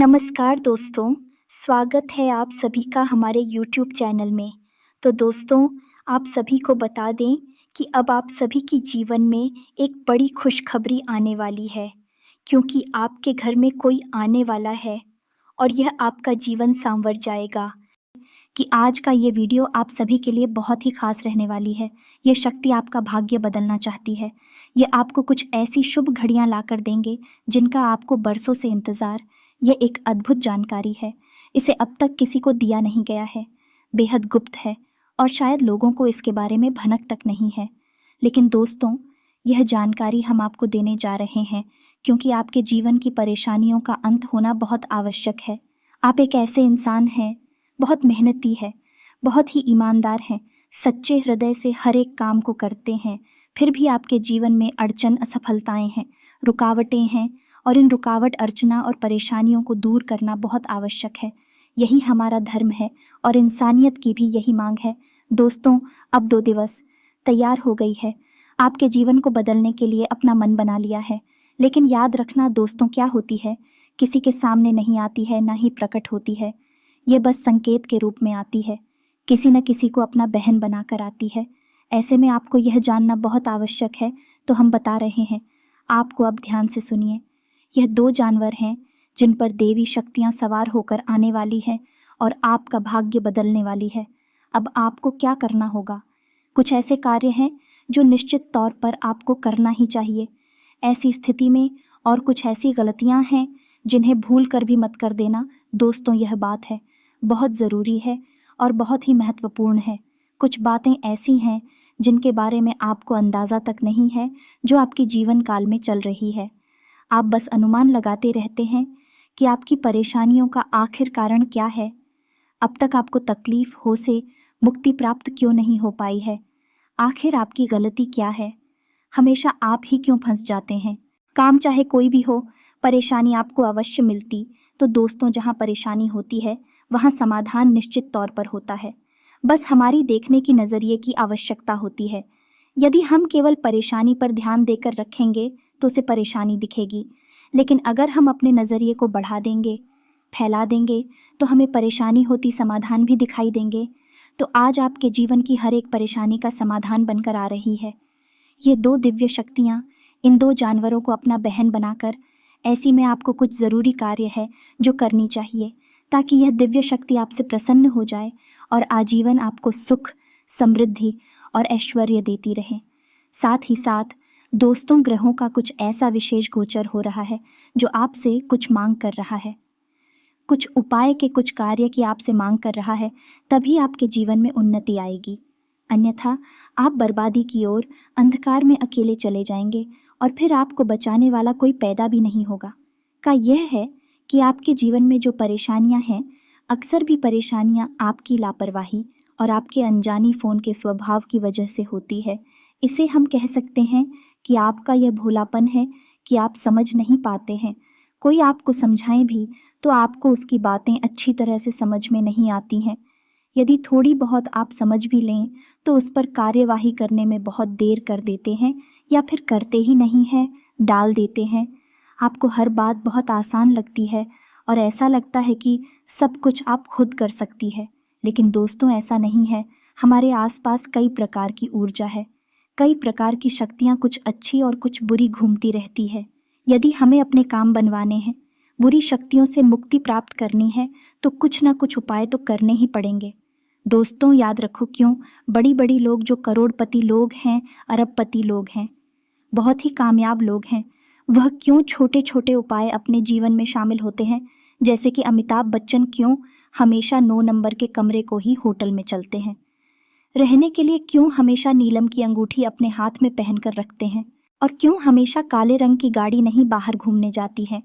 नमस्कार दोस्तों, स्वागत है आप सभी का हमारे यूट्यूब चैनल में। तो दोस्तों, आप सभी को बता दें कि अब आप सभी के जीवन में एक बड़ी खुशखबरी आने वाली है, क्योंकि आपके घर में कोई आने वाला है और यह आपका जीवन सँवर जाएगा। कि आज का ये वीडियो आप सभी के लिए बहुत ही खास रहने वाली है। ये शक्ति आपका भाग्य बदलना चाहती है। ये आपको कुछ ऐसी शुभ घड़ियां लाकर देंगे जिनका आपको बरसों से इंतजार। ये एक अद्भुत जानकारी है। इसे अब तक किसी को दिया नहीं गया है। बेहद गुप्त है और शायद लोगों को इसके बारे में भनक तक नहीं है। लेकिन दोस्तों, यह जानकारी हम आपको देने जा रहे हैं क्योंकि आपके जीवन की परेशानियों का अंत होना बहुत आवश्यक है। आप एक ऐसे इंसान हैं, बहुत मेहनती है, बहुत ही ईमानदार हैं, सच्चे हृदय से हर एक काम को करते हैं, फिर भी आपके जीवन में अड़चन, असफलताएं हैं, रुकावटें हैं और इन रुकावट, अड़चना और परेशानियों को दूर करना बहुत आवश्यक है। यही हमारा धर्म है और इंसानियत की भी यही मांग है। दोस्तों, अब 2 दिवस तैयार हो गई है। आपके जीवन को बदलने के लिए अपना मन बना लिया है। लेकिन याद रखना दोस्तों, क्या होती है, किसी के सामने नहीं आती है, ना ही प्रकट होती है। ये बस संकेत के रूप में आती है। किसी न किसी को अपना बहन बनाकर आती है। ऐसे में आपको यह जानना बहुत आवश्यक है, तो हम बता रहे हैं। आपको अब ध्यान से सुनिए। यह 2 जानवर हैं जिन पर देवी शक्तियां सवार होकर आने वाली है और आपका भाग्य बदलने वाली है। अब आपको क्या करना होगा? कुछ ऐसे कार्य हैं जो निश्चित तौर पर आपको करना ही चाहिए। ऐसी स्थिति में और कुछ ऐसी गलतियां हैं जिन्हें भूल कर भी मत कर देना। दोस्तों, यह बात है, बहुत ज़रूरी है और बहुत ही महत्वपूर्ण है। कुछ बातें ऐसी हैं जिनके बारे में आपको अंदाज़ा तक नहीं है, जो आपके जीवन काल में चल रही है। आप बस अनुमान लगाते रहते हैं कि आपकी परेशानियों का आखिर कारण क्या है। अब तक आपको तकलीफ हो से मुक्ति प्राप्त क्यों नहीं हो पाई है? आखिर आपकी गलती क्या है? हमेशा आप ही क्यों फंस जाते हैं? काम चाहे कोई भी हो, परेशानी आपको अवश्य मिलती। तो दोस्तों, जहाँ परेशानी होती है वहाँ समाधान निश्चित तौर पर होता है। बस हमारी देखने की नज़रिए की आवश्यकता होती है। यदि हम केवल परेशानी पर ध्यान देकर रखेंगे तो उसे परेशानी दिखेगी, लेकिन अगर हम अपने नज़रिए को बढ़ा देंगे, फैला देंगे, तो हमें परेशानी होती समाधान भी दिखाई देंगे। तो आज आपके जीवन की हर एक परेशानी का समाधान बनकर आ रही है ये 2 दिव्य शक्तियाँ, इन 2 जानवरों को अपना बहन बनाकर। ऐसी में आपको कुछ ज़रूरी कार्य है जो करनी चाहिए, ताकि यह दिव्य शक्ति आपसे प्रसन्न हो जाए और आजीवन आपको सुख, समृद्धि और ऐश्वर्य देती रहे। साथ ही साथ दोस्तों, ग्रहों का कुछ ऐसा विशेष गोचर हो रहा है जो आपसे कुछ मांग कर रहा है, कुछ उपाय के, कुछ कार्य की आपसे मांग कर रहा है। तभी आपके जीवन में उन्नति आएगी, अन्यथा आप बर्बादी की ओर अंधकार में अकेले चले जाएंगे और फिर आपको बचाने वाला कोई पैदा भी नहीं होगा। का यह है कि आपके जीवन में जो परेशानियां हैं, अक्सर भी परेशानियां आपकी लापरवाही और आपके अनजानी फ़ोन के स्वभाव की वजह से होती है। इसे हम कह सकते हैं कि आपका यह भोलापन है कि आप समझ नहीं पाते हैं। कोई आपको समझाएं भी तो आपको उसकी बातें अच्छी तरह से समझ में नहीं आती हैं। यदि थोड़ी बहुत आप समझ भी लें तो उस पर कार्यवाही करने में बहुत देर कर देते हैं या फिर करते ही नहीं हैं, डाल देते हैं। आपको हर बात बहुत आसान लगती है और ऐसा लगता है कि सब कुछ आप खुद कर सकती है। लेकिन दोस्तों, ऐसा नहीं है। हमारे आसपास कई प्रकार की ऊर्जा है, कई प्रकार की शक्तियाँ, कुछ अच्छी और कुछ बुरी घूमती रहती है। यदि हमें अपने काम बनवाने हैं, बुरी शक्तियों से मुक्ति प्राप्त करनी है, तो कुछ ना कुछ उपाय तो करने ही पड़ेंगे। दोस्तों, याद रखो, क्यों बड़ी बड़ी लोग, जो करोड़पति लोग हैं, अरबपति लोग हैं, बहुत ही कामयाब लोग हैं, वह क्यों छोटे छोटे उपाय अपने जीवन में शामिल होते हैं। जैसे कि अमिताभ बच्चन क्यों हमेशा 9 नंबर के कमरे को ही होटल में चलते हैं, रहने के लिए क्यों हमेशा नीलम की अंगूठी अपने हाथ में पहनकर रखते हैं, और क्यों हमेशा काले रंग की गाड़ी नहीं बाहर घूमने जाती है।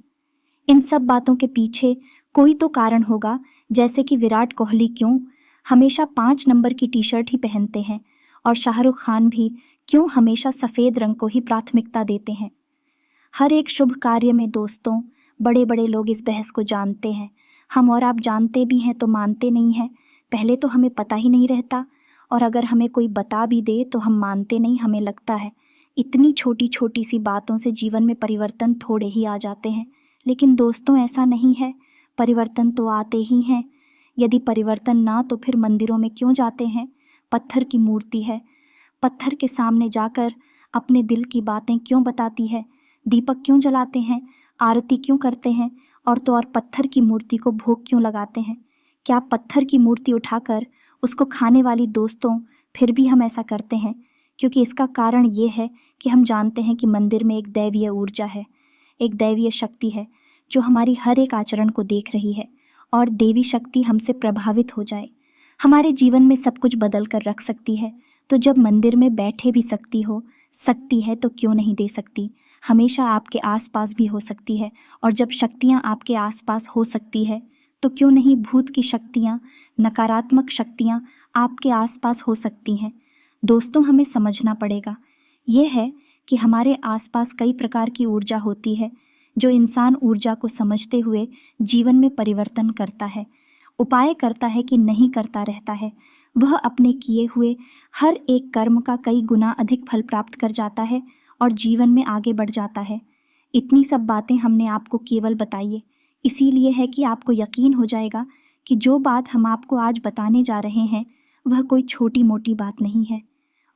इन सब बातों के पीछे कोई तो कारण होगा। जैसे कि विराट कोहली क्यों हमेशा 5 नंबर की टी शर्ट ही पहनते हैं और शाहरुख खान भी क्यों हमेशा सफ़ेद रंग को ही प्राथमिकता देते हैं। हर एक शुभ कार्य में दोस्तों, बड़े बड़े लोग इस बहस को जानते हैं। हम और आप जानते भी हैं तो मानते नहीं हैं। पहले तो हमें पता ही नहीं रहता, और अगर हमें कोई बता भी दे तो हम मानते नहीं। हमें लगता है इतनी छोटी छोटी सी बातों से जीवन में परिवर्तन थोड़े ही आ जाते हैं। लेकिन दोस्तों, ऐसा नहीं है। परिवर्तन तो आते ही हैं। यदि परिवर्तन ना तो फिर मंदिरों में क्यों जाते हैं? पत्थर की मूर्ति है, पत्थर के सामने जाकर अपने दिल की बातें क्यों बताती है? दीपक क्यों जलाते हैं? आरती क्यों करते हैं? और तो और पत्थर की मूर्ति को भोग क्यों लगाते हैं? क्या पत्थर की मूर्ति उठाकर उसको खाने वाली दोस्तों फिर भी हम ऐसा करते हैं? क्योंकि इसका कारण ये है कि हम जानते हैं कि मंदिर में एक दैवीय ऊर्जा है, एक दैवीय शक्ति है जो हमारी हर एक आचरण को देख रही है और देवी शक्ति हमसे प्रभावित हो जाए, हमारे जीवन में सब कुछ बदल कर रख सकती है। तो जब मंदिर में बैठे भी सकती है तो क्यों नहीं दे सकती? हमेशा आपके आसपास भी हो सकती है। और जब शक्तियाँ आपके आसपास हो सकती है तो क्यों नहीं भूत की शक्तियाँ, नकारात्मक शक्तियाँ आपके आसपास हो सकती हैं। दोस्तों, हमें समझना पड़ेगा यह है कि हमारे आसपास कई प्रकार की ऊर्जा होती है जो इंसान ऊर्जा को समझते हुए जीवन में परिवर्तन करता है, उपाय करता है कि नहीं करता रहता है। वह अपने किए हुए हर एक कर्म का कई गुना अधिक फल प्राप्त कर जाता है और जीवन में आगे बढ़ जाता है। इतनी सब बातें हमने आपको केवल बताई है इसीलिए है कि आपको यकीन हो जाएगा कि जो बात हम आपको आज बताने जा रहे हैं वह कोई छोटी मोटी बात नहीं है।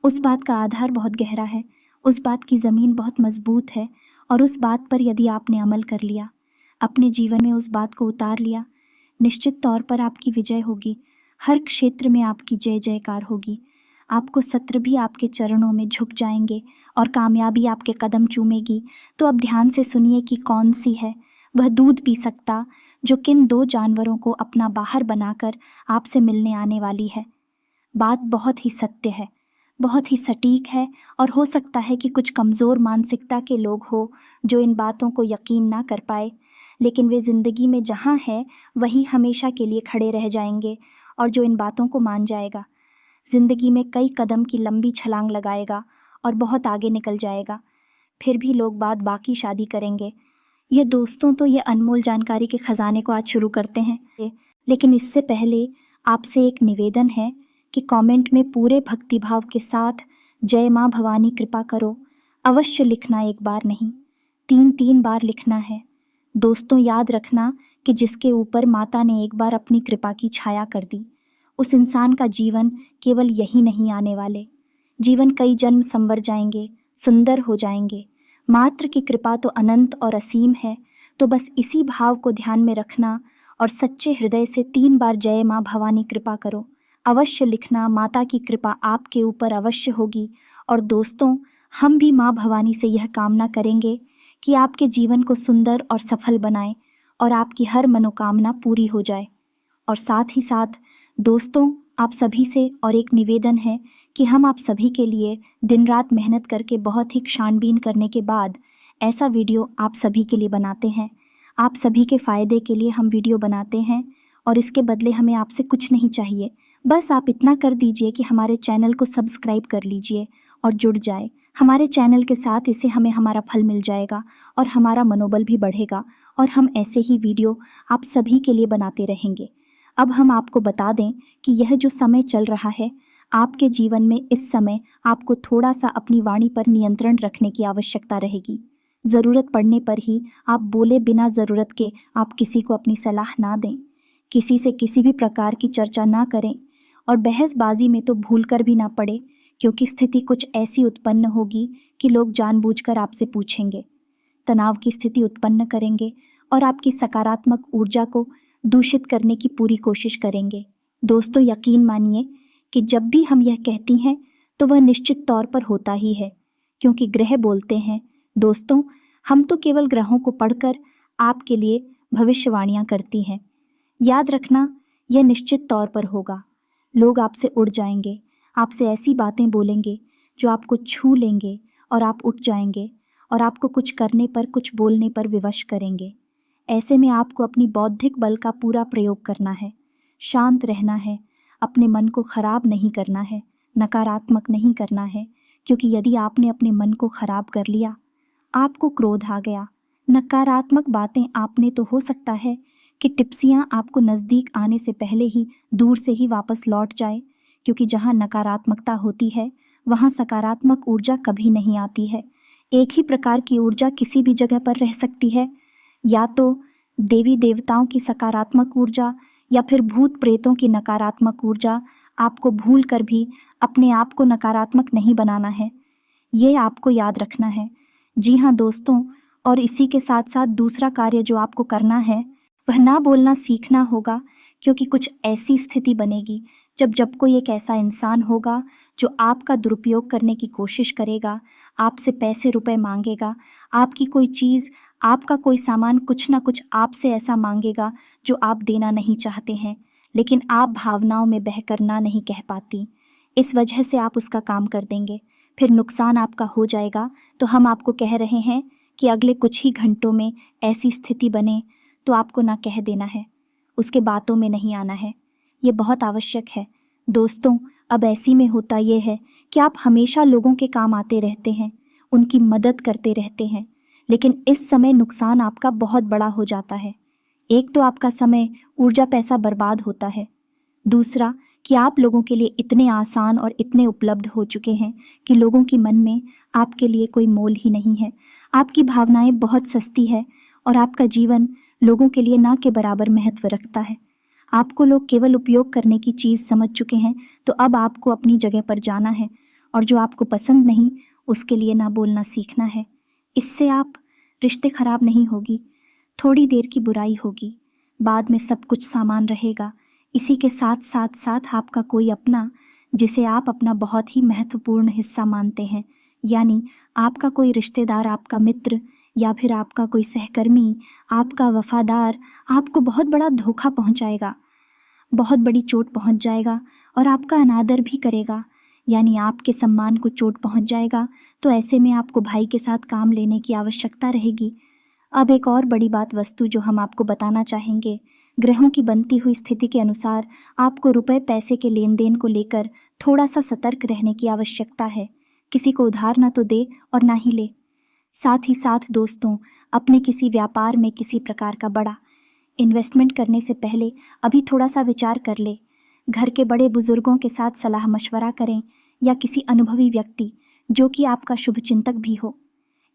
उस बात का आधार बहुत गहरा है, उस बात की ज़मीन बहुत मजबूत है और उस बात पर यदि आपने अमल कर लिया, अपने जीवन में उस बात को उतार लिया, निश्चित तौर पर आपकी विजय होगी। हर क्षेत्र में आपकी जय जयकार होगी। आपको सत्र भी आपके चरणों में झुक जाएंगे और कामयाबी आपके कदम चूमेगी। तो अब ध्यान से सुनिए कि कौन सी है वह दूध पी सकता जो किन दो जानवरों को अपना बाहर बनाकर आपसे मिलने आने वाली है। बात बहुत ही सत्य है, बहुत ही सटीक है और हो सकता है कि कुछ कमज़ोर मानसिकता के लोग हो जो इन बातों को यकीन ना कर पाए, लेकिन वे ज़िंदगी में जहाँ है वही हमेशा के लिए खड़े रह जाएंगे। और जो इन बातों को मान जाएगा ज़िंदगी में कई कदम की लंबी छलांग लगाएगा और बहुत आगे निकल जाएगा। फिर भी लोग बाकी शादी करेंगे। ये दोस्तों, तो ये अनमोल जानकारी के खजाने को आज शुरू करते हैं, लेकिन इससे पहले आपसे एक निवेदन है कि कमेंट में पूरे भक्तिभाव के साथ जय माँ भवानी कृपा करो अवश्य लिखना, एक बार नहीं 3 बार लिखना है। दोस्तों, याद रखना कि जिसके ऊपर माता ने एक बार अपनी कृपा की छाया कर दी, उस इंसान का जीवन केवल यही नहीं आने वाले, जीवन कई जन्म संवर जाएंगे, सुंदर हो जाएंगे। मात्र की कृपा तो अनंत और असीम है। तो बस इसी भाव को ध्यान में रखना और सच्चे हृदय से 3 बार जय माँ भवानी कृपा करो अवश्य लिखना। माता की कृपा आपके ऊपर अवश्य होगी। और दोस्तों, हम भी माँ भवानी से यह कामना करेंगे कि आपके जीवन को सुंदर और सफल बनाए और आपकी हर मनोकामना पूरी हो जाए। और साथ ही साथ दोस्तों, आप सभी से और एक निवेदन है कि हम आप सभी के लिए दिन रात मेहनत करके बहुत ही छानबीन करने के बाद ऐसा वीडियो आप सभी के लिए बनाते हैं। आप सभी के फ़ायदे के लिए हम वीडियो बनाते हैं और इसके बदले हमें आपसे कुछ नहीं चाहिए। बस आप इतना कर दीजिए कि हमारे चैनल को सब्सक्राइब कर लीजिए और जुड़ जाए हमारे चैनल के साथ। इससे हमें हमारा फल मिल जाएगा और हमारा मनोबल भी बढ़ेगा और हम ऐसे ही वीडियो आप सभी के लिए बनाते रहेंगे। अब हम आपको बता दें कि यह जो समय चल रहा है आपके जीवन में, इस समय आपको थोड़ा सा अपनी वाणी पर नियंत्रण रखने की आवश्यकता रहेगी। ज़रूरत पड़ने पर ही आप बोले, बिना ज़रूरत के आप किसी को अपनी सलाह ना दें, किसी से किसी भी प्रकार की चर्चा ना करें और बहसबाजी में तो भूल कर भी ना पड़े, क्योंकि स्थिति कुछ ऐसी उत्पन्न होगी कि लोग जानबूझकर आपसे पूछेंगे, तनाव की स्थिति उत्पन्न करेंगे और आपकी सकारात्मक ऊर्जा को दूषित करने की पूरी कोशिश करेंगे। दोस्तों, यकीन मानिए कि जब भी हम यह कहती हैं तो वह निश्चित तौर पर होता ही है, क्योंकि ग्रह बोलते हैं। दोस्तों, हम तो केवल ग्रहों को पढ़कर आपके लिए भविष्यवाणियां करती हैं। याद रखना, यह निश्चित तौर पर होगा। लोग आपसे उड़ जाएंगे, आपसे ऐसी बातें बोलेंगे जो आपको छू लेंगे और आप उठ जाएंगे और आपको कुछ करने पर, कुछ बोलने पर विवश करेंगे। ऐसे में आपको अपनी बौद्धिक बल का पूरा प्रयोग करना है, शांत रहना है, अपने मन को खराब नहीं करना है, नकारात्मक नहीं करना है, क्योंकि यदि आपने अपने मन को खराब कर लिया, आपको क्रोध आ गया, नकारात्मक बातें आपने, तो हो सकता है कि टिप्सियाँ आपको नज़दीक आने से पहले ही दूर से ही वापस लौट जाए, क्योंकि जहाँ नकारात्मकता होती है वहाँ सकारात्मक ऊर्जा कभी नहीं आती है। एक ही प्रकार की ऊर्जा किसी भी जगह पर रह सकती है, या तो देवी देवताओं की सकारात्मक ऊर्जा या फिर भूत प्रेतों की नकारात्मक ऊर्जा, आपको भूल कर भी अपने आप को नकारात्मक नहीं बनाना है। ये आपको याद रखना है। जी हाँ दोस्तों, और इसी के साथ साथ दूसरा कार्य जो आपको करना है वह ना बोलना सीखना होगा, क्योंकि कुछ ऐसी स्थिति बनेगी जब कोई एक ऐसा इंसान होगा जो आपका दुरुपयोग करने की कोशिश करेगा, आपसे पैसे रुपए मांगेगा, आपकी कोई चीज़, आपका कोई सामान, कुछ ना कुछ आपसे ऐसा मांगेगा जो आप देना नहीं चाहते हैं, लेकिन आप भावनाओं में बहकर ना नहीं कह पाती। इस वजह से आप उसका काम कर देंगे, फिर नुकसान आपका हो जाएगा। तो हम आपको कह रहे हैं कि अगले कुछ ही घंटों में ऐसी स्थिति बने तो आपको ना कह देना है, उसके बातों में नहीं आना है। ये बहुत आवश्यक है दोस्तों। अब ऐसी में होता ये है कि आप हमेशा लोगों के काम आते रहते हैं, उनकी मदद करते रहते हैं, लेकिन इस समय नुकसान आपका बहुत बड़ा हो जाता है। एक तो आपका समय, ऊर्जा, पैसा बर्बाद होता है। दूसरा कि आप लोगों के लिए इतने आसान और इतने उपलब्ध हो चुके हैं कि लोगों की मन में आपके लिए कोई मोल ही नहीं है। आपकी भावनाएं बहुत सस्ती है और आपका जीवन लोगों के लिए ना के बराबर महत्व रखता है। आपको लोग केवल उपयोग करने की चीज़ समझ चुके हैं, तो अब आपको अपनी जगह पर जाना है और जो आपको पसंद नहीं उसके लिए ना बोलना सीखना है। इससे आप रिश्ते खराब नहीं होगी, थोड़ी देर की बुराई होगी, बाद में सब कुछ सामान रहेगा। इसी के साथ साथ साथ आपका कोई अपना, जिसे आप अपना बहुत ही महत्वपूर्ण हिस्सा मानते हैं, यानी आपका कोई रिश्तेदार, आपका मित्र या फिर आपका कोई सहकर्मी, आपका वफादार, आपको बहुत बड़ा धोखा पहुंचाएगा, बहुत बड़ी चोट पहुंच जाएगा और आपका अनादर भी करेगा, यानी आपके सम्मान को चोट पहुंच जाएगा। तो ऐसे में आपको भाई के साथ काम लेने की आवश्यकता रहेगी। अब एक और बड़ी बात वस्तु जो हम आपको बताना चाहेंगे, ग्रहों की बनती हुई स्थिति के अनुसार आपको रुपए पैसे के लेन देन को लेकर थोड़ा सा सतर्क रहने की आवश्यकता है। किसी को उधार ना तो दे और ना ही ले। साथ ही साथ दोस्तों, अपने किसी व्यापार में किसी प्रकार का बड़ा इन्वेस्टमेंट करने से पहले अभी थोड़ा सा विचार कर ले। घर के बड़े बुजुर्गों के साथ सलाह मशवरा करें या किसी अनुभवी व्यक्ति जो कि आपका शुभचिंतक भी हो,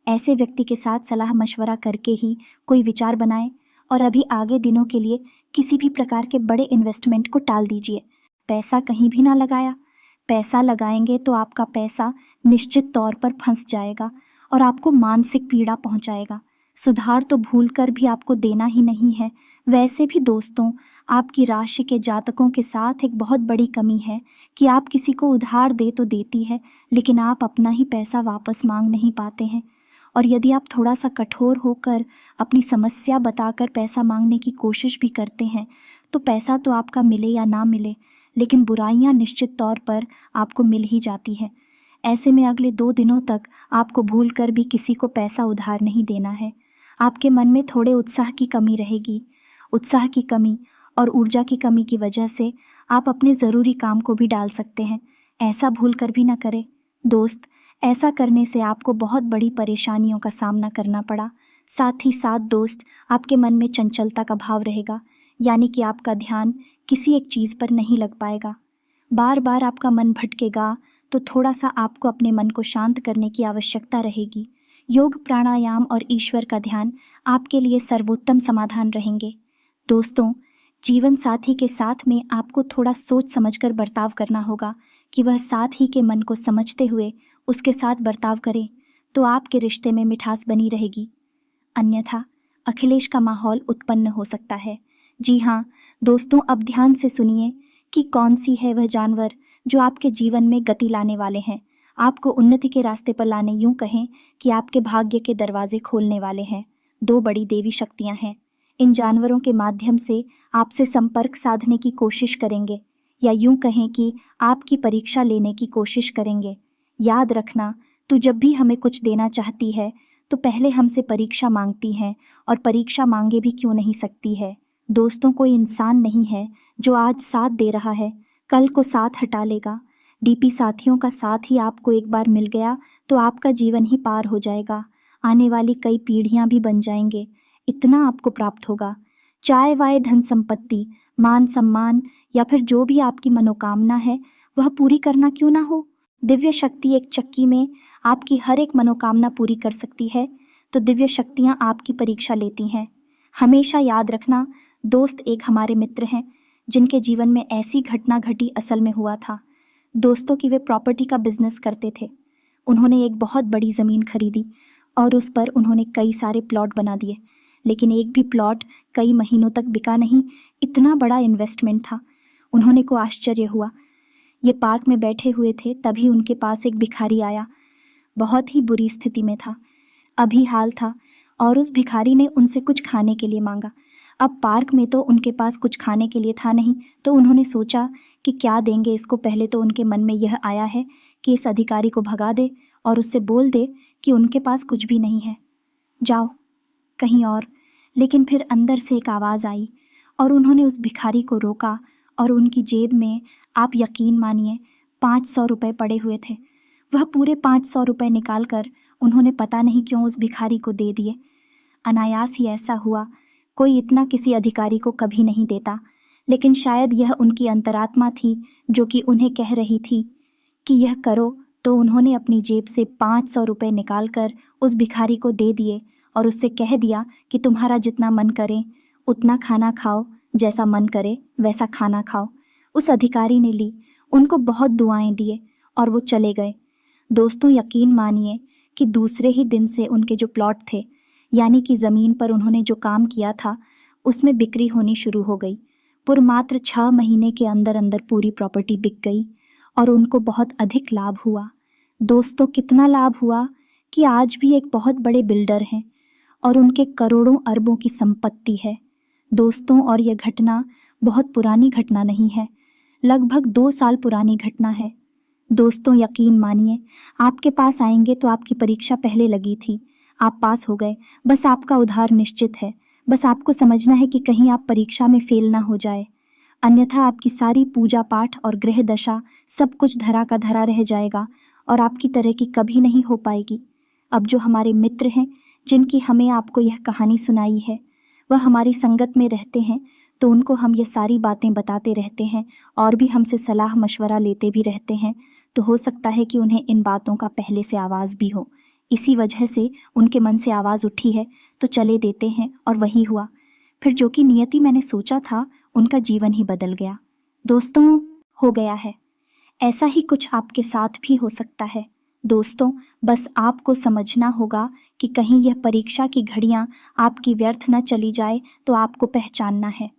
ऐसे व्यक्ति के साथ सलाह मशवरा करके ही कोई विचार बनाएं और अभी आगे दिनों के लिए किसी भी प्रकार के बड़े इन्वेस्टमेंट को टाल दीजिए। पैसा कहीं भी ना लगाया। पैसा लगाएंगे तो आपका पैसा निश्चित तौर पर फंस जाएगा और आपको मानसिक पीड़ा पहुंचाएगा। सुधार तो भूल कर भी आपको देना ही नहीं है। वैसे भी दोस्तों, आपकी राशि के जातकों के साथ एक बहुत बड़ी कमी है कि आप किसी को उधार दे तो देती है, लेकिन आप अपना ही पैसा वापस मांग नहीं पाते हैं। और यदि आप थोड़ा सा कठोर होकर अपनी समस्या बताकर पैसा मांगने की कोशिश भी करते हैं, तो पैसा तो आपका मिले या ना मिले, लेकिन बुराइयां निश्चित तौर पर आपको मिल ही जाती है। ऐसे में अगले 2 दिनों तक आपको भूल कर भी किसी को पैसा उधार नहीं देना है। आपके मन में थोड़े उत्साह की कमी रहेगी। उत्साह की कमी और ऊर्जा की कमी की वजह से आप अपने ज़रूरी काम को भी डाल सकते हैं। ऐसा भूल कर भी ना करें दोस्त। ऐसा करने से आपको बहुत बड़ी परेशानियों का सामना करना पड़ा। साथ ही साथ दोस्त, आपके मन में चंचलता का भाव रहेगा, यानी कि आपका ध्यान किसी एक चीज़ पर नहीं लग पाएगा। बार बार आपका मन भटकेगा, तो थोड़ा सा आपको अपने मन को शांत करने की आवश्यकता रहेगी। योग, प्राणायाम और ईश्वर का ध्यान आपके लिए सर्वोत्तम समाधान रहेंगे। दोस्तों, जीवन साथी के साथ में आपको थोड़ा सोच समझकर बर्ताव करना होगा कि वह साथ ही के मन को समझते हुए उसके साथ बर्ताव करे, तो आपके रिश्ते में मिठास बनी रहेगी। अन्यथा अखिलेश का माहौल उत्पन्न हो सकता है। जी हाँ दोस्तों, अब ध्यान से सुनिए कि कौन सी है वह जानवर जो आपके जीवन में गति लाने वाले हैं, आपको उन्नति के रास्ते पर लाने, यूं कहें कि आपके भाग्य के दरवाजे खोलने वाले हैं। 2 बड़ी देवी शक्तियां हैं। इन जानवरों के माध्यम से आपसे संपर्क साधने की कोशिश करेंगे, या यूं कहें कि आपकी परीक्षा लेने की कोशिश करेंगे। याद रखना, तू जब भी हमें कुछ देना चाहती है तो पहले हमसे परीक्षा मांगती है, और परीक्षा मांगे भी क्यों नहीं सकती है। दोस्तों, कोई इंसान नहीं है जो आज साथ दे रहा है कल को साथ हटा लेगा। डीपी साथियों का साथ ही आपको एक बार मिल गया तो आपका जीवन ही पार हो जाएगा। आने वाली कई पीढ़ियां भी बन जाएंगे, इतना आपको प्राप्त होगा। चाहे वाय धन संपत्ति, मान सम्मान या फिर जो भी आपकी मनोकामना है वह पूरी करना क्यों ना हो। दिव्य शक्ति एक चक्की में आपकी हर एक मनोकामना पूरी कर सकती है, तो दिव्य शक्तियां आपकी परीक्षा लेती हैं। हमेशा याद रखना, दोस्त एक हमारे मित्र हैं जिनके जीवन में ऐसी घटना घटी असल में हुआ था। दोस्तों की वे प्रॉपर्टी का बिजनेस करते थे। उन्होंने एक बहुत बड़ी ज़मीन खरीदी और उस पर उन्होंने कई सारे प्लॉट बना दिए, लेकिन एक भी प्लॉट कई महीनों तक बिका नहीं। इतना बड़ा इन्वेस्टमेंट था। उन्होंने को आश्चर्य हुआ। ये पार्क में बैठे हुए थे, तभी उनके पास एक भिखारी आया। बहुत ही बुरी स्थिति में था, अभी हाल था, और उस भिखारी ने उनसे कुछ खाने के लिए मांगा। अब पार्क में तो उनके पास कुछ खाने के लिए था नहीं, तो उन्होंने सोचा कि क्या देंगे इसको। पहले तो उनके मन में यह आया है कि इस अधिकारी को भगा दे और उससे बोल दे कि उनके पास कुछ भी नहीं है, जाओ कहीं और। लेकिन फिर अंदर से एक आवाज़ आई और उन्होंने उस भिखारी को रोका और उनकी जेब में, आप यकीन मानिए, 500 रुपये पड़े हुए थे। वह पूरे 500 रुपये निकाल कर उन्होंने पता नहीं क्यों उस भिखारी को दे दिए। अनायास ही ऐसा हुआ। कोई इतना किसी अधिकारी को कभी नहीं देता, लेकिन शायद यह उनकी अंतरात्मा थी जो कि उन्हें कह रही थी कि यह करो। तो उन्होंने अपनी जेब से 500 रुपये निकाल कर उस भिखारी को दे दिए और उससे कह दिया कि तुम्हारा जितना मन करे उतना खाना खाओ, जैसा मन करे वैसा खाना खाओ। उस अधिकारी ने ली, उनको बहुत दुआएं दिए और वो चले गए। दोस्तों, यकीन मानिए कि दूसरे ही दिन से उनके जो प्लॉट थे, यानी कि ज़मीन पर उन्होंने जो काम किया था, उसमें बिक्री होनी शुरू हो गई। पर मात्र 6 महीने के अंदर अंदर पूरी प्रॉपर्टी बिक गई और उनको बहुत अधिक लाभ हुआ। दोस्तों, कितना लाभ हुआ कि आज भी एक बहुत बड़े बिल्डर हैं और उनके करोड़ों अरबों की संपत्ति है। दोस्तों, और यह घटना बहुत पुरानी घटना नहीं है, लगभग 2 साल पुरानी घटना है। दोस्तों, यकीन मानिए, आपके पास आएंगे तो आपकी परीक्षा पहले लगी थी, आप पास हो गए, बस आपका उद्धार निश्चित है। बस आपको समझना है कि कहीं आप परीक्षा में फेल ना हो जाए, अन्यथा आपकी सारी पूजा पाठ और ग्रह दशा सब कुछ धरा का धरा रह जाएगा और आपकी तरह की कभी नहीं हो पाएगी। अब जो हमारे मित्र हैं जिनकी हमें आपको यह कहानी सुनाई है, वह हमारी संगत में रहते हैं, तो उनको हम ये सारी बातें बताते रहते हैं और भी हमसे सलाह मशवरा लेते भी रहते हैं। तो हो सकता है कि उन्हें इन बातों का पहले से आवाज़ भी हो, इसी वजह से उनके मन से आवाज़ उठी है, तो चले देते हैं। और वही हुआ। फिर जो कि नियति मैंने सोचा था, उनका जीवन ही बदल गया। दोस्तों, हो गया है। ऐसा ही कुछ आपके साथ भी हो सकता है। दोस्तों, बस आपको समझना होगा कि कहीं यह परीक्षा की घड़ियां आपकी व्यर्थ न चली जाए, तो आपको पहचानना है।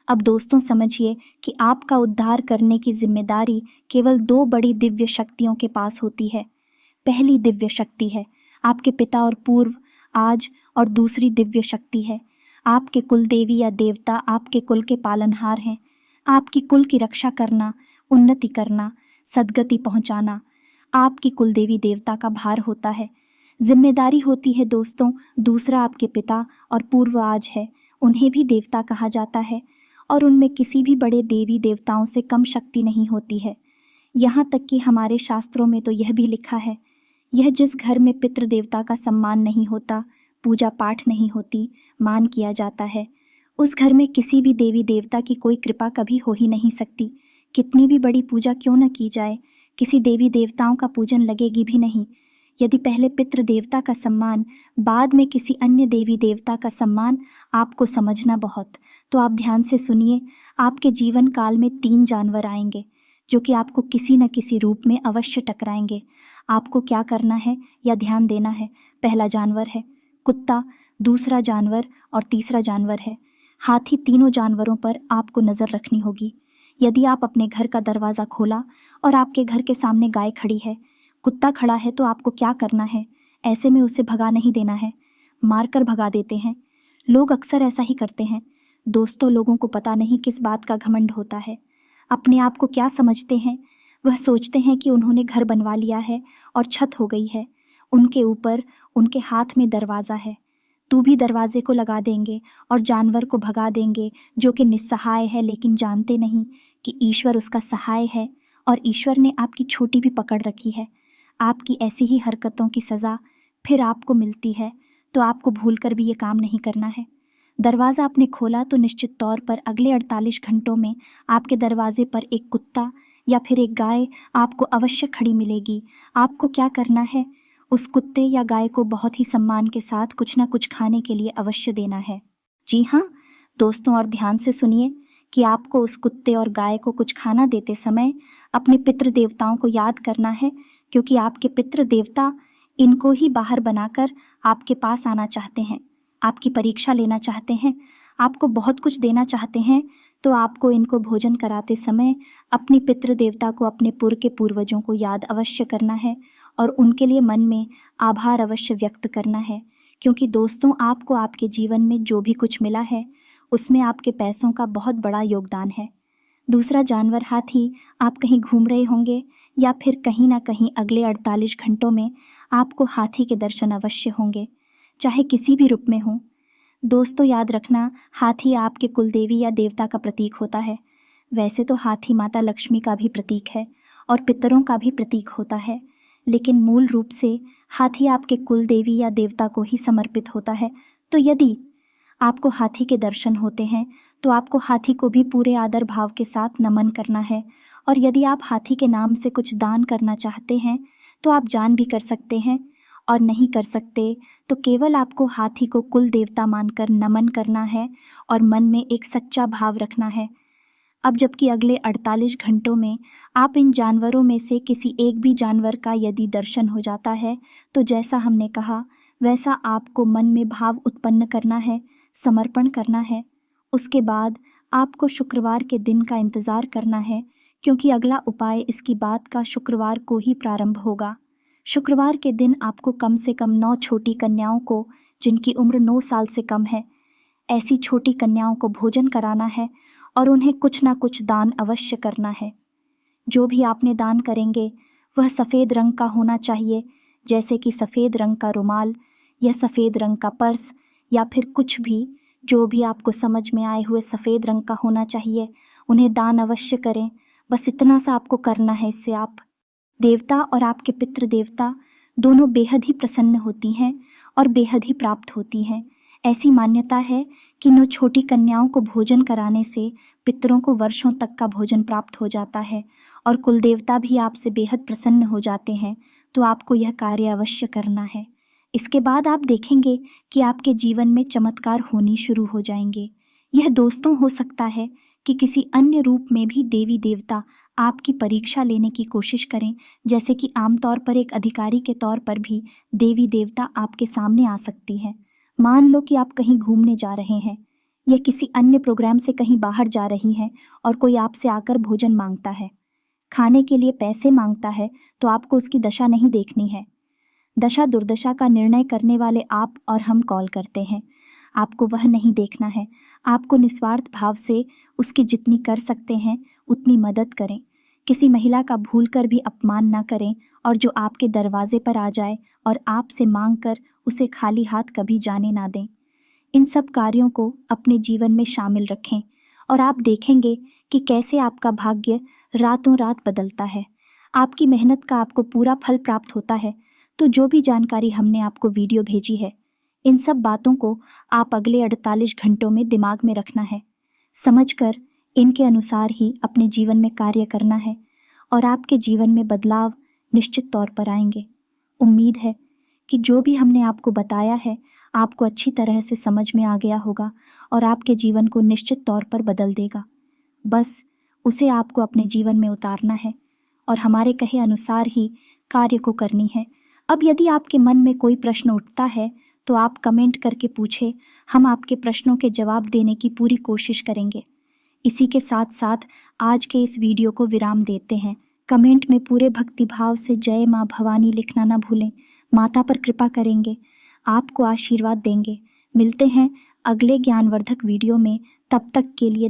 अब दोस्तों, समझिए कि आपका उद्धार करने की जिम्मेदारी केवल 2 बड़ी दिव्य शक्तियों के पास होती है। पहली दिव्य शक्ति है आपके पिता और पूर्व आज, और दूसरी दिव्य शक्ति है आपके कुल देवी या देवता, आपके कुल के पालनहार हैं। आपकी कुल की रक्षा करना, उन्नति करना, सद्गति पहुंचाना आपकी कुल देवी देवता का भार होता है, जिम्मेदारी होती है। दोस्तों, दूसरा आपके पिता और पूर्व आज है, उन्हें भी देवता कहा जाता है और उनमें किसी भी बड़े देवी देवताओं से कम शक्ति नहीं होती है। यहाँ तक कि हमारे शास्त्रों में तो यह भी लिखा है, यह जिस घर में पितृ देवता का सम्मान नहीं होता, पूजा पाठ नहीं होती, मान किया जाता है, उस घर में किसी भी देवी देवता की कोई कृपा कभी हो ही नहीं सकती। कितनी भी बड़ी पूजा क्यों न की जाए, किसी देवी देवताओं का पूजन लगेगी भी नहीं। यदि पहले पितृ देवता का सम्मान, बाद में किसी अन्य देवी देवता का सम्मान आपको समझना बहुत, तो आप ध्यान से सुनिए। आपके जीवन काल में 3 जानवर आएंगे जो कि आपको किसी न किसी रूप में अवश्य टकराएंगे। आपको क्या करना है या ध्यान देना है? पहला जानवर है कुत्ता, दूसरा जानवर और तीसरा जानवर है हाथी। तीनों जानवरों पर आपको नज़र रखनी होगी। यदि आप अपने घर का दरवाज़ा खोला और आपके घर के सामने गाय खड़ी है, कुत्ता खड़ा है, तो आपको क्या करना है? ऐसे में उसे भगा नहीं देना है, मारकर भगा देते हैं। लोग अक्सर ऐसा ही करते हैं। दोस्तों, लोगों को पता नहीं किस बात का घमंड होता है। अपने आप को क्या समझते हैं? वह सोचते हैं कि उन्होंने घर बनवा लिया है और छत हो गई है, उनके ऊपर उनके हाथ में दरवाज़ा है, तू भी दरवाजे को लगा देंगे और जानवर को भगा देंगे जो कि निस्सहाय है, लेकिन जानते नहीं कि ईश्वर उसका सहाय है और ईश्वर ने आपकी छोटी भी पकड़ रखी है। आपकी ऐसी ही हरकतों की सज़ा फिर आपको मिलती है, तो आपको भूलकर भी ये काम नहीं करना है। दरवाज़ा आपने खोला तो निश्चित तौर पर अगले 48 घंटों में आपके दरवाजे पर एक कुत्ता या फिर एक गाय आपको अवश्य खड़ी मिलेगी। आपको क्या करना है? उस कुत्ते या गाय को बहुत ही सम्मान के साथ कुछ ना कुछ खाने के लिए अवश्य देना है। जी हाँ दोस्तों, और ध्यान से सुनिए कि आपको उस कुत्ते और गाय को कुछ खाना देते समय अपने पितृ देवताओं को याद करना है, क्योंकि आपके पितृ देवता इनको ही बाहर बनाकर आपके पास आना चाहते हैं, आपकी परीक्षा लेना चाहते हैं, आपको बहुत कुछ देना चाहते हैं। तो आपको इनको भोजन कराते समय अपनी पितृ देवता को, अपने पूर्व के पूर्वजों को याद अवश्य करना है और उनके लिए मन में आभार अवश्य व्यक्त करना है, क्योंकि दोस्तों आपको आपके जीवन में जो भी कुछ मिला है उसमें आपके पैसों का बहुत बड़ा योगदान है। दूसरा जानवर हाथी, आप कहीं घूम रहे होंगे या फिर कहीं ना कहीं अगले 48 घंटों में आपको हाथी के दर्शन अवश्य होंगे, चाहे किसी भी रूप में हो। दोस्तों याद रखना, हाथी आपके कुलदेवी या देवता का प्रतीक होता है। वैसे तो हाथी माता लक्ष्मी का भी प्रतीक है और पितरों का भी प्रतीक होता है, लेकिन मूल रूप से हाथी आपके कुलदेवी या देवता को ही समर्पित होता है। तो यदि आपको हाथी के दर्शन होते हैं तो आपको हाथी को भी पूरे आदर भाव के साथ नमन करना है। और यदि आप हाथी के नाम से कुछ दान करना चाहते हैं तो आप दान भी कर सकते हैं, और नहीं कर सकते तो केवल आपको हाथी को कुल देवता मानकर नमन करना है और मन में एक सच्चा भाव रखना है। अब जबकि अगले 48 घंटों में आप इन जानवरों में से किसी एक भी जानवर का यदि दर्शन हो जाता है तो जैसा हमने कहा वैसा आपको मन में भाव उत्पन्न करना है, समर्पण करना है। उसके बाद आपको शुक्रवार के दिन का इंतज़ार करना है, क्योंकि अगला उपाय इसकी बात का शुक्रवार को ही प्रारंभ होगा। शुक्रवार के दिन आपको कम से कम 9 छोटी कन्याओं को, जिनकी उम्र 9 साल से कम है, ऐसी छोटी कन्याओं को भोजन कराना है और उन्हें कुछ ना कुछ दान अवश्य करना है। जो भी आपने दान करेंगे वह सफ़ेद रंग का होना चाहिए, जैसे कि सफ़ेद रंग का रुमाल या सफ़ेद रंग का पर्स या फिर कुछ भी, जो भी आपको समझ में आए हुए सफ़ेद रंग का होना चाहिए, उन्हें दान अवश्य करें। बस इतना सा आपको करना है। इससे आप देवता और आपके पितृ देवता दोनों बेहद ही प्रसन्न होती हैं और बेहद ही प्राप्त होती हैं। ऐसी मान्यता है कि 9 छोटी कन्याओं को भोजन कराने से पितरों को वर्षों तक का भोजन प्राप्त हो जाता है और कुलदेवता भी आपसे बेहद प्रसन्न हो जाते हैं। तो आपको यह कार्य अवश्य करना है। इसके बाद आप देखेंगे कि आपके जीवन में चमत्कार होनी शुरू हो जाएंगे। यह दोस्तों हो सकता है कि किसी अन्य रूप में भी देवी देवता आपकी परीक्षा लेने की कोशिश करें, जैसे कि आमतौर पर एक अधिकारी के तौर पर भी देवी देवता आपके सामने आ सकती है। मान लो कि आप कहीं घूमने जा रहे हैं या किसी अन्य प्रोग्राम से कहीं बाहर जा रही हैं और कोई आपसे आकर भोजन मांगता है, खाने के लिए पैसे मांगता है, तो आपको उसकी दशा नहीं देखनी है। दशा दुर्दशा का निर्णय करने वाले आप और हम कॉल करते हैं। आपको वह नहीं देखना है। आपको निस्वार्थ भाव से उसकी जितनी कर सकते हैं उतनी मदद करें। किसी महिला का भूलकर भी अपमान ना करें, और जो आपके दरवाजे पर आ जाए और आपसे मांग कर उसे खाली हाथ कभी जाने ना दें। इन सब कार्यों को अपने जीवन में शामिल रखें और आप देखेंगे कि कैसे आपका भाग्य रातों रात बदलता है। आपकी मेहनत का आपको पूरा फल प्राप्त होता है। तो जो भी जानकारी हमने आपको वीडियो भेजी है, इन सब बातों को आप अगले 48 घंटों में दिमाग में रखना है, समझकर इनके अनुसार ही अपने जीवन में कार्य करना है और आपके जीवन में बदलाव निश्चित तौर पर आएंगे। उम्मीद है कि जो भी हमने आपको बताया है आपको अच्छी तरह से समझ में आ गया होगा और आपके जीवन को निश्चित तौर पर बदल देगा। बस उसे आपको अपने जीवन में उतारना है और हमारे कहे अनुसार ही कार्य को करनी है। अब यदि आपके मन में कोई प्रश्न उठता है तो आप कमेंट करके पूछे, हम आपके प्रश्नों के जवाब देने की पूरी कोशिश करेंगे। इसी के साथ साथ आज के इस वीडियो को विराम देते हैं। कमेंट में पूरे भक्तिभाव से जय माँ भवानी लिखना ना भूलें। माता पर कृपा करेंगे, आपको आशीर्वाद देंगे। मिलते हैं अगले ज्ञानवर्धक वीडियो में, तब तक के लिए